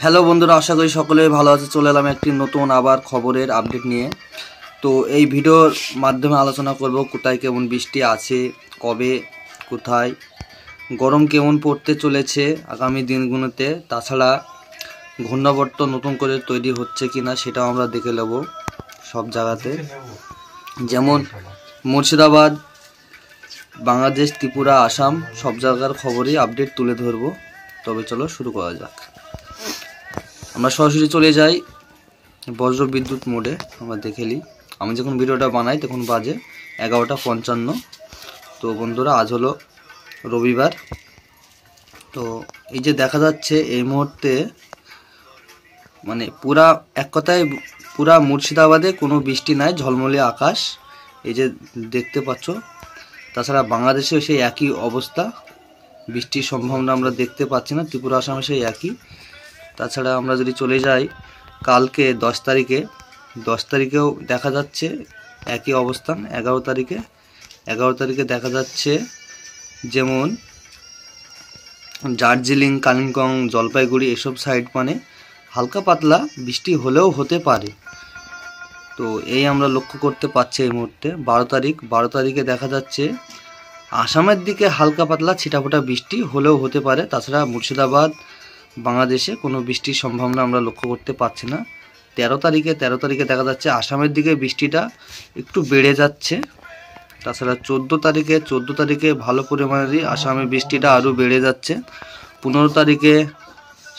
Hello বন্ধুরা, আশা করি সকলেই ভালো আছে। চলে এলাম একটি নতুন আবার খবরের আপডেট নিয়ে। তো এই ভিডিওর মাধ্যমে আলোচনা করব কোথায় কেমন বৃষ্টি আছে, কবে, কোথায়, গরম কেমন পড়তে চলেছে আগামী দিনগুলোতে। তাছাড়া ঘূর্ণাবর্ত নতুন করে তৈরি হচ্ছে কিনা সেটাও আমরা দেখে নেব সব জায়গাতে। যেমন মুর্শিদাবাদ, বাংলাদেশ, ত্রিপুরা, আসাম সব জায়গার খবরই আপডেট তুলে ধরব। তবে চলো শুরু করা যাক। আমরা সরাসরি চলে যাই বজ্র বিদ্যুৎ মোডে। আমরা দেখে নিই, আমি যখন ভিডিওটা বানাই তখন বাজে 11:55। তো বন্ধুরা, আজ হলো রবিবার। তো এই যে দেখা যাচ্ছে এই মুহূর্তে মানে এক কথায় পুরা মুর্শিদাবাদে কোনো বৃষ্টি নাই, ঝলমলে আকাশ এই যে দেখতে পাচ্ছ। তাছাড়া বাংলাদেশে সেই একই অবস্থা, বৃষ্টির সম্ভাবনা আমরা দেখতে পাচ্ছি না। ত্রিপুরা, আসামে সেই একই। তাছাড়া আমরা যদি চলে যাই কালকে 10 তারিখেও দেখা যাচ্ছে একই অবস্থান। 11 তারিখে দেখা যাচ্ছে যেমন দার্জিলিং, কালিম্পং, জলপাইগুড়ি এসব সাইড মানে হালকা পাতলা বৃষ্টি হলেও হতে পারে। তো এই আমরা লক্ষ্য করতে পারছি এই মুহূর্তে। 12 তারিখে দেখা যাচ্ছে আসামের দিকে হালকা পাতলা ছিটাফোটা বৃষ্টি হলেও হতে পারে। তাছাড়া মুর্শিদাবাদ, বাংলাদেশে কোনো বৃষ্টির সম্ভাবনা আমরা লক্ষ্য করতে পারছি না। 13 তারিখে দেখা যাচ্ছে আসামের দিকে বৃষ্টিটা একটু বেড়ে যাচ্ছে। তাছাড়া 14 তারিখে ভালো পরিমাণেরই আসামে বৃষ্টিটা আরও বেড়ে যাচ্ছে। 15 তারিখে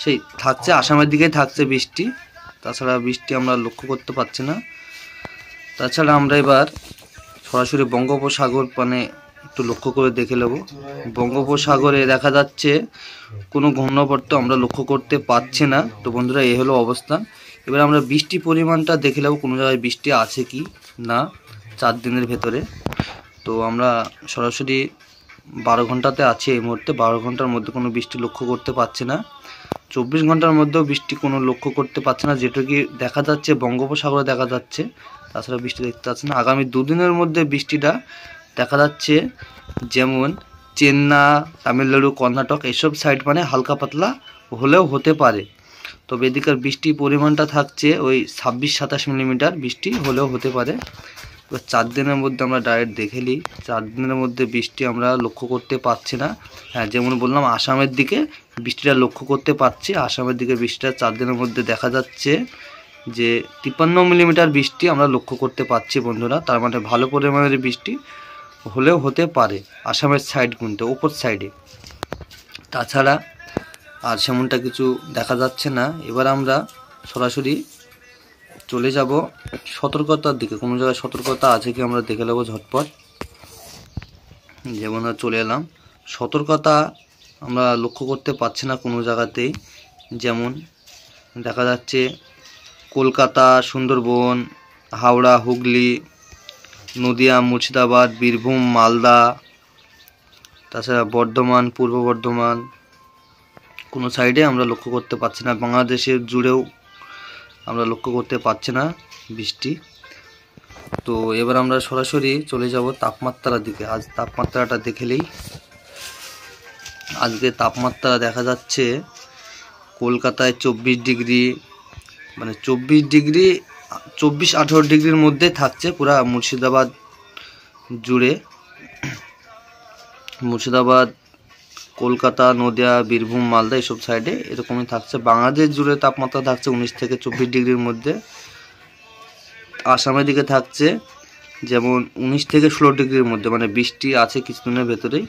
সেই থাকছে, আসামের দিকেই থাকছে বৃষ্টি। তাছাড়া বৃষ্টি আমরা লক্ষ্য করতে পারছি না। তাছাড়া আমরা এবার সরাসরি বঙ্গোপসাগর মানে একটু লক্ষ্য করে দেখে নেব। বঙ্গোপসাগরে দেখা যাচ্ছে কোনো ঘূর্ণাবর্ত আমরা লক্ষ্য করতে পারছি না। তো বন্ধুরা, এই হলো অবস্থান। এবার আমরা বৃষ্টির পরিমাণটা দেখে নেব কোনো জায়গায় বৃষ্টি আছে কি না 4 দিনের ভেতরে। তো আমরা সরাসরি 12 ঘন্টাতে আছি এই মুহূর্তে। 12 ঘন্টার মধ্যে কোনো বৃষ্টি লক্ষ্য করতে পারছি না। 24 ঘন্টার মধ্যেও বৃষ্টি কোনো লক্ষ্য করতে পারছে না, যেটুকু দেখা যাচ্ছে বঙ্গোপসাগরে দেখা যাচ্ছে। তাছাড়া বৃষ্টি দেখতে পাচ্ছি না। আগামী 2 দিনের মধ্যে বৃষ্টিটা দেখা যাচ্ছে যেমন চেন্নাই, তামিলনাড়ু, কর্ণাটক এসব সাইড মানে হালকা পাতলা হলেও হতে পারে। তবে এদিকের বৃষ্টির পরিমাণটা থাকছে ওই 26-27 মিলিমিটার বৃষ্টি হলেও হতে পারে। এবার 4 দিনের মধ্যে আমরা ডাইরেক্ট দেখে নিই। 4 দিনের মধ্যে বৃষ্টি আমরা লক্ষ্য করতে পারছি না। হ্যাঁ, যেমন বললাম আসামের দিকে বৃষ্টিটা লক্ষ্য করতে পারছি। আসামের দিকে বৃষ্টিটা 4 দিনের মধ্যে দেখা যাচ্ছে যে 53 মিলিমিটার বৃষ্টি আমরা লক্ষ্য করতে পারছি বন্ধুরা। তার মানে ভালো পরিমাণের বৃষ্টি হলেও হতে পারে আসামের সাইড কিন্তু উপর সাইডে। তাছাড়া আর সেমনটা কিছু দেখা যাচ্ছে না। এবার আমরা সরাসরি চলে যাব সতর্কতার দিকে। কোনো জায়গায় সতর্কতা আছে কি আমরা দেখে নেব ঝটপট। যেমন চলে এলাম, সতর্কতা আমরা লক্ষ্য করতে পারছি না কোনো জায়গাতেই। যেমন দেখা যাচ্ছে কলকাতা, সুন্দরবন, হাওড়া, হুগলি, নদিয়া, মুর্শিদাবাদ, বীরভূম, মালদা, তাছাড়া বর্ধমান, পূর্ব বর্ধমান কোনো সাইডে আমরা লক্ষ্য করতে পারছি না। বাংলাদেশের জুড়েও আমরা লক্ষ্য করতে পারছি না বৃষ্টি। তো এবার আমরা সরাসরি চলে যাব তাপমাত্রার দিকে। আজ তাপমাত্রাটা দেখে নিই। আজকে তাপমাত্রা দেখা যাচ্ছে কলকাতায় 24 ডিগ্রি, মানে 24-28 ডিগ্রির মধ্যে থাকছে পুরা মুর্শিদাবাদ জুড়ে। মুর্শিদাবাদ, কলকাতা, নদিয়া, বীরভূম, মালদা এসব সাইডে এরকমই থাকছে। বাংলাদেশ জুড়ে তাপমাত্রা থাকছে 19 থেকে 24 ডিগ্রির মধ্যে। আসামের দিকে থাকছে যেমন 19 থেকে 16 ডিগ্রির মধ্যে, মানে বৃষ্টি আছে কিছুদিনের ভেতরেই।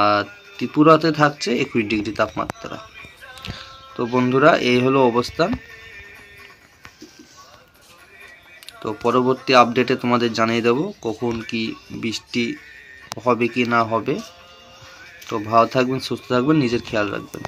আর ত্রিপুরাতে থাকছে 21 ডিগ্রি তাপমাত্রা। তো বন্ধুরা, এই হলো অবস্থান। তো পরবর্তী আপডেটে তোমাদের জানিয়ে দেব কখন কি বৃষ্টি হবে কি না হবে। তো ভালো থাকবেন, সুস্থ থাকবেন, নিজের খেয়াল রাখবেন।